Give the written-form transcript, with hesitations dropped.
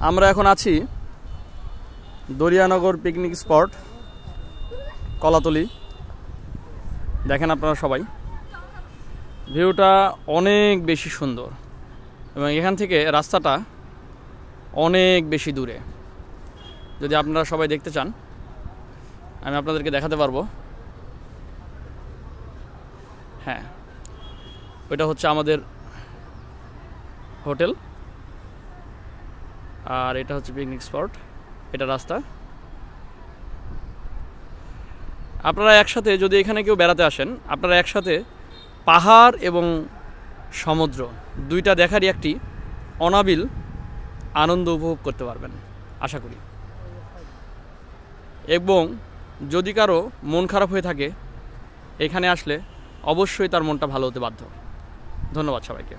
আমরা এখন আছি দরিয়ানগর পিকনিক স্পট কলাতলি। দেখেন আপনারা সবাই, ভিউটা অনেক বেশি সুন্দর এবং এখান থেকে রাস্তাটা অনেক বেশি দূরে। যদি আপনারা সবাই দেখতে চান আমি আপনাদেরকে দেখাতে পারবো। হ্যাঁ, ওইটা হচ্ছে আমাদের হোটেল আর এটা হচ্ছে পিকনিক স্পট, এটা রাস্তা। আপনারা একসাথে যদি এখানে কেউ বেড়াতে আসেন, আপনারা একসাথে পাহাড় এবং সমুদ্র দুইটা দেখারই একটি অনাবিল আনন্দ উপভোগ করতে পারবেন আশা করি। এবং যদি কারো মন খারাপ হয়ে থাকে এখানে আসলে অবশ্যই তার মনটা ভালো হতে বাধ্য। ধন্যবাদ সবাইকে।